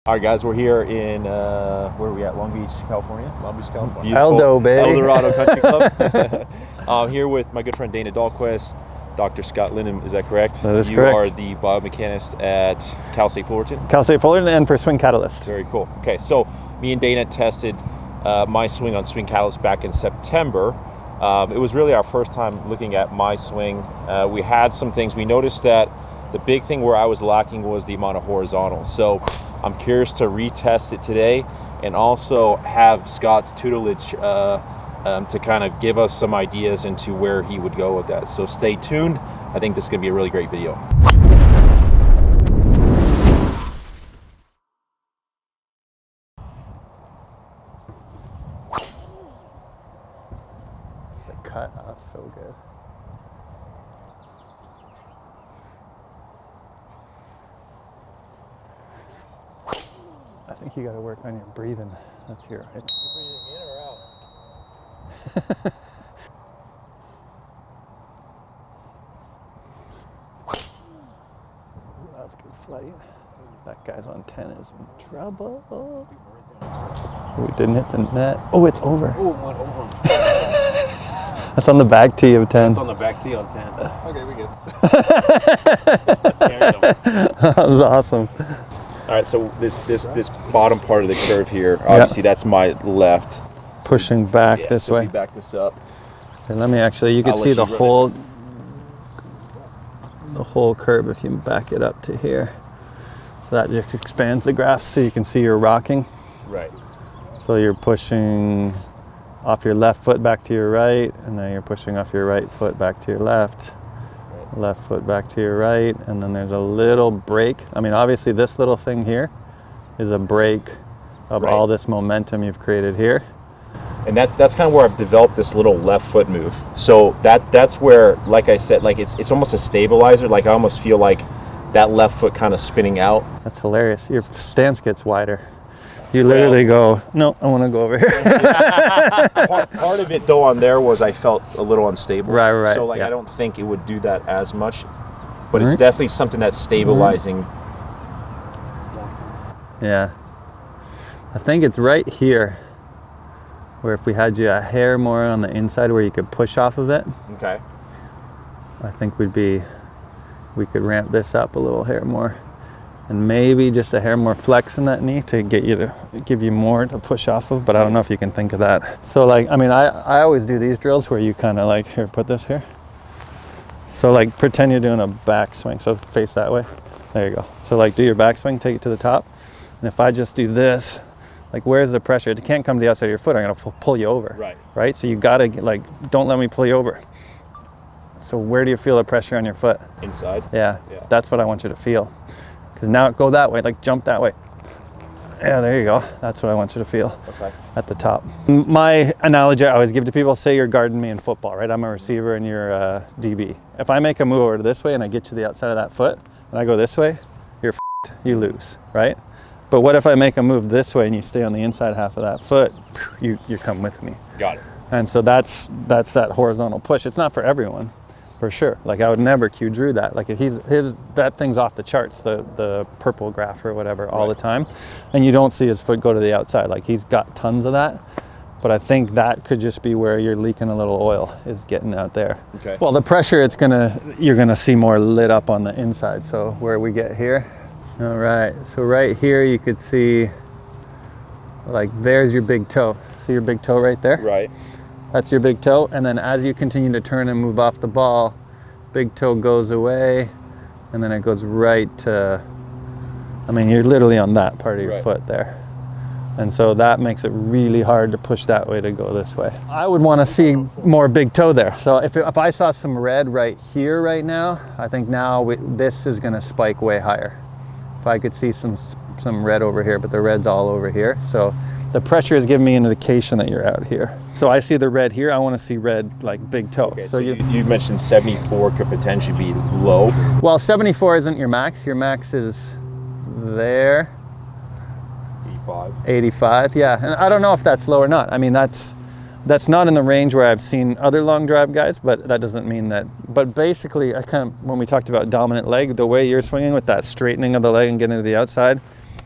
All right, guys, we're here in, where are we at? Long Beach, California? Long Beach, California. Beautiful Eldo, baby. El Dorado Country Club. I'm here with my good friend Dana Dahlquist, Dr. Scott Lynn, is that correct? That is You correct. are the biomechanist at Cal State Fullerton? Cal State Fullerton and for Swing Catalyst. Very cool. Okay, so me and Dana tested my swing on Swing Catalyst back in September. It was really our first time looking at my swing. We had some things. We noticed that the big thing where I was lacking was the amount of horizontal. So I'm curious to retest it today and also have Scott's tutelage to kind of give us some ideas into where he would go with that. So stay tuned. I think this is going to be a really great video. It's the cut. Oh, that's so good. I think you got to work on your breathing. That's here. Right? You breathing in or out? That's good flight. That guy's on 10 is in trouble. We didn't hit the net. Oh, it's over. Oh, went over. That's on the back tee of 10. It's on the back tee on 10. Okay, we good. That was awesome. All right, so this bottom part of the curve here, obviously that's my left. Pushing back Yeah, this so way. we back this up. And let me actually, you can I'll see let the you run whole curve if you back it up to here. So that just expands the graph so you can see you're rocking. Right. So you're pushing off your left foot back to your right, and then you're pushing off your right foot back to your left. Left foot back to your right, and then there's a little break. I mean, obviously this little thing here is a break of all this momentum you've created here. And that's kind of where I've developed this little left foot move. So that's where, like I said, like it's almost a stabilizer. Like I almost feel like that left foot kind of spinning out. That's hilarious. Your stance gets wider. You literally go, no, I want to go over here. Part of it though on there was I felt a little unstable. Right. So like yeah. I don't think it would do that as much, but it's definitely something that's stabilizing. Yeah. I think it's right here where if we had you a hair more on the inside where you could push off of it, Okay. I think we could ramp this up a little hair more. And maybe just a hair more flex in that knee to get you to give you more to push off of, but I don't know if you can think of that. So like, I mean, I always do these drills where you kind of like, here, put this here. So like pretend you're doing a back swing. So face that way. There you go. So like do your back swing, take it to the top. And if I just do this, like where's the pressure? It can't come to the outside of your foot. I'm gonna pull you over. Right? So you gotta like, don't let me pull you over. So where do you feel the pressure on your foot? Inside. Yeah. That's what I want you to feel. Now go that way, like jump that way. Yeah, there you go. That's what I want you to feel at the top. My analogy I always give to people, say you're guarding me in football, right? I'm a receiver and you're a DB. If I make a move over to this way and I get to the outside of that foot and I go this way, you're f***ed, you lose, right? But what if I make a move this way and you stay on the inside half of that foot, you come with me. Got it. And so that's that horizontal push. It's not for everyone. For sure. Like I would never cue Drew that. Like that thing's off the charts, the purple graph or whatever all the time. And you don't see his foot go to the outside. Like he's got tons of that. But I think that could just be where you're leaking a little oil is getting out there. Okay. Well, the pressure you're gonna see more lit up on the inside. So where we get here. All right. So right here you could see like there's your big toe. See your big toe right there? Right. That's your big toe, and then as you continue to turn and move off the ball, big toe goes away, and then it goes right to, I mean, you're literally on that part of your foot there. And so that makes it really hard to push that way to go this way. I would want to see more big toe there. So if I saw some red right here right now, I think now this is going to spike way higher. If I could see some red over here, but the red's all over here. So the pressure is giving me an indication that you're out here. So I see the red here. I want to see red like big toe. Okay, so you mentioned 74 could potentially be low. Well, 74 isn't your max. Your max is there. 85, yeah. And I don't know if that's low or not. I mean, that's not in the range where I've seen other long drive guys, but that doesn't mean that. But basically, when we talked about dominant leg, the way you're swinging with that straightening of the leg and getting to the outside,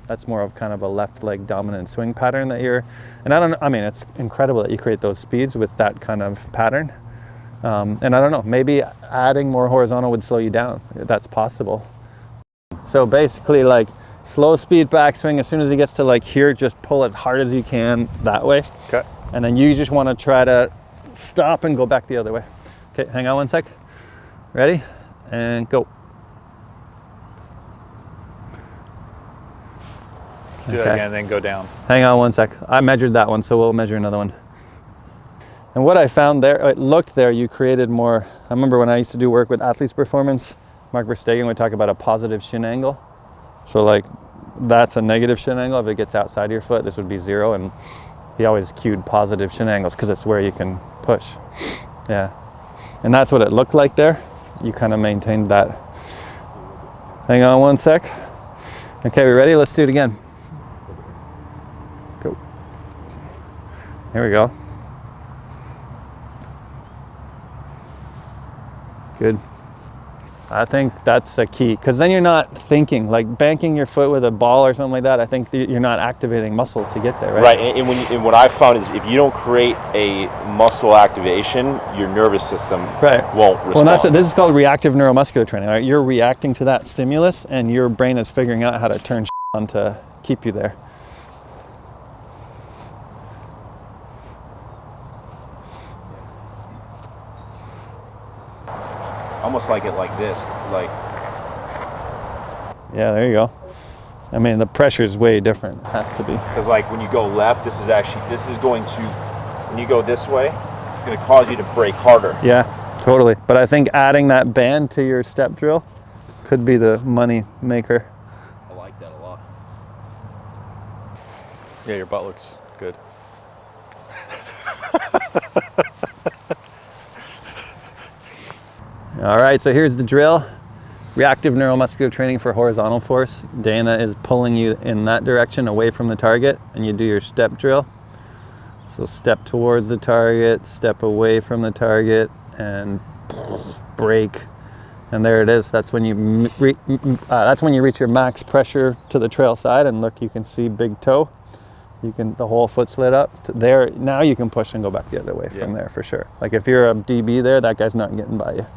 That's more of kind of a left leg dominant swing pattern that you're, and I mean, it's incredible that you create those speeds with that kind of pattern. And I don't know, maybe adding more horizontal would slow you down. That's possible. So basically, like, slow speed backswing. As soon as he gets to like here, just pull as hard as you can that way. Okay. And then you just want to try to stop and go back the other way. Okay, hang on one sec. Ready? And go. Do that again and then go down. Hang on one sec. I measured that one, so we'll measure another one. And what I found there, it looked there, you created more. I remember when I used to do work with Athletes Performance, Mark Verstegen would talk about a positive shin angle. So like, that's a negative shin angle. If it gets outside your foot, this would be 0. And he always cued positive shin angles because it's where you can push. Yeah. And that's what it looked like there. You kind of maintained that. Hang on one sec. Okay, we ready? Let's do it again. Go. Here we go. Good. I think that's a key, because then you're not thinking, like banking your foot with a ball or something like that. I think you're not activating muscles to get there, right? Right, and what I found is if you don't create a muscle activation, your nervous system won't respond. Well, this is called reactive neuromuscular training, right? You're reacting to that stimulus, and your brain is figuring out how to turn on to keep you there. Almost like it like this, like. Yeah, there you go. I mean, the pressure is way different. It has to be. Because like when you go left, this is going to, when you go this way, it's going to cause you to brake harder. Yeah, totally. But I think adding that band to your step drill could be the money maker. I like that a lot. Yeah, your butt looks good. All right, so here's the drill. Reactive neuromuscular training for horizontal force. Dana is pulling you in that direction away from the target, and you do your step drill. So step towards the target, step away from the target, and brake. And there it is. That's when you reach your max pressure to the trail side, and look, you can see big toe. The whole foot's lit up. There, now you can push and go back the other way from there for sure. Like if you're a DB there, that guy's not getting by you.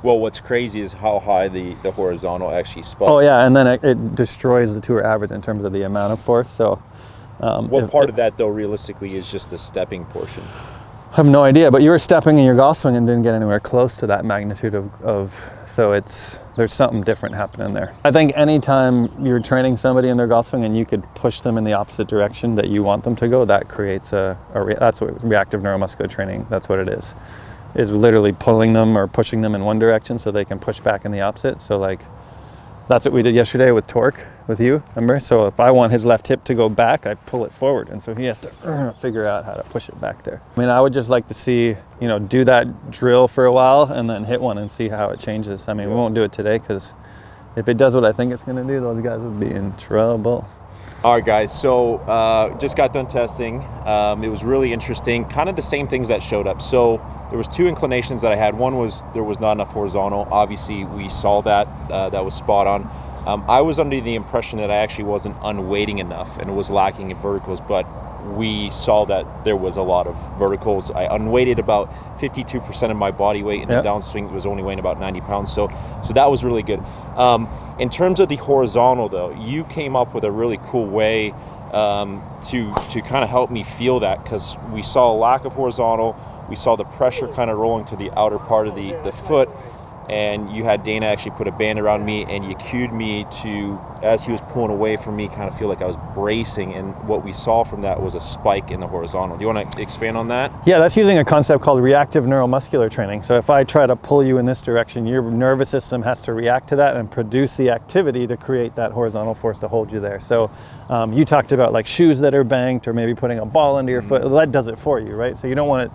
Well, what's crazy is how high the horizontal actually spikes. Oh yeah, and then it destroys the tour average in terms of the amount of force. So, what part of that though, realistically, is just the stepping portion? I have no idea, but you were stepping in your golf swing and didn't get anywhere close to that magnitude so there's something different happening there. I think anytime you're training somebody in their golf swing and you could push them in the opposite direction that you want them to go, that creates that's what reactive neuromuscular training, that's what it is literally pulling them or pushing them in one direction so they can push back in the opposite. So like, that's what we did yesterday with Torque, with you, remember? So if I want his left hip to go back, I pull it forward. And so he has to figure out how to push it back there. I mean, I would just like to see, do that drill for a while and then hit one and see how it changes. I mean, we won't do it today because if it does what I think it's gonna do, those guys would be in trouble. All right, guys, so just got done testing. It was really interesting, kind of the same things that showed up. So there was 2 inclinations that I had. One was there was not enough horizontal. Obviously, we saw that. That was spot on. I was under the impression that I actually wasn't unweighting enough and was lacking in verticals, but we saw that there was a lot of verticals. I unweighted about 52% of my body weight, and the downswing was only weighing about 90 pounds. So that was really good. In terms of the horizontal, though, you came up with a really cool way to kind of help me feel that, because we saw a lack of horizontal. We saw the pressure kind of rolling to the outer part of the foot, and you had Dana actually put a band around me, and you cued me to, as he was pulling away from me, kind of feel like I was bracing, and what we saw from that was a spike in the horizontal. Do you want to expand on that? Yeah, that's using a concept called reactive neuromuscular training. So if I try to pull you in this direction, your nervous system has to react to that and produce the activity to create that horizontal force to hold you there. So you talked about like shoes that are banked, or maybe putting a ball under your foot. That does it for you, right? So you don't want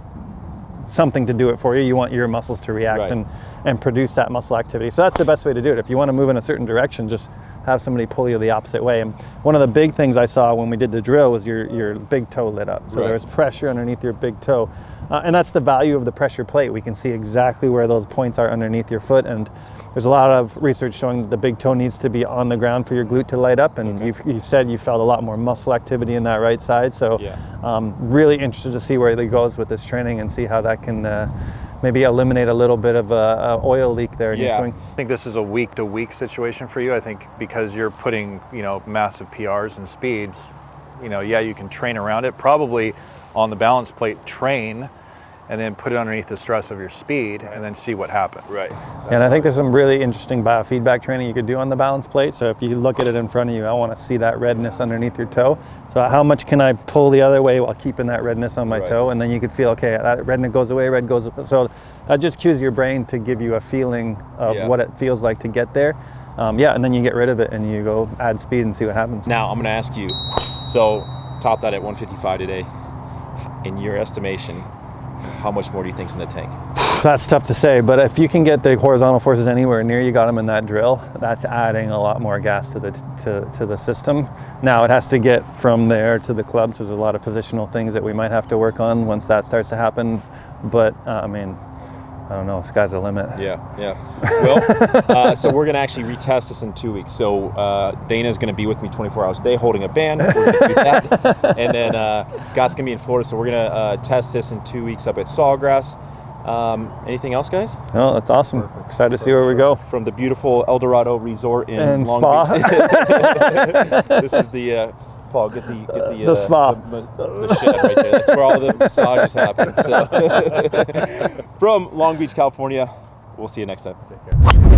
something to do it for you. You want your muscles to react and produce that muscle activity. So that's the best way to do it. If you want to move in a certain direction, just have somebody pull you the opposite way. And one of the big things I saw when we did the drill was your big toe lit up. So there was pressure underneath your big toe. And that's the value of the pressure plate. We can see exactly where those points are underneath your foot. And there's a lot of research showing that the big toe needs to be on the ground for your glute to light up, and you've said you felt a lot more muscle activity in that right side, so really interested to see where it goes with this training and see how that can maybe eliminate a little bit of a oil leak there in your swing. I think this is a week-to-week situation for you. I think because you're putting, massive PRs and speeds, you can train around it. Probably on the balance plate, train, and then put it underneath the stress of your speed, and then see what happens. Right. And I think there's some really interesting biofeedback training you could do on the balance plate. So if you look at it in front of you, I want to see that redness underneath your toe. So how much can I pull the other way while keeping that redness on my toe? And then you could feel, okay, that redness goes away, red goes up. So that just cues your brain to give you a feeling of what it feels like to get there. And then you get rid of it and you go add speed and see what happens. Now I'm going to ask you, so top that at 155 today. In your estimation, how much more do you think's in the tank? That's tough to say, but if you can get the horizontal forces anywhere near you got them in that drill, that's adding a lot more gas to the system. Now it has to get from there to the clubs. There's a lot of positional things that we might have to work on once that starts to happen. But I don't know, sky's the limit. Yeah. Well, so we're going to actually retest this in 2 weeks. So Dana's going to be with me 24 hours a day holding a band. We're going to do that. And then Scott's going to be in Florida, so we're going to test this in 2 weeks up at Sawgrass. Anything else, guys? No, that's awesome. Perfect. Excited to see where we go. From the beautiful El Dorado Resort in Long spa. Beach. This is the... Paul, get the spa. The shed right there. That's where all the massages happen. So, from Long Beach, California, we'll see you next time. Take care.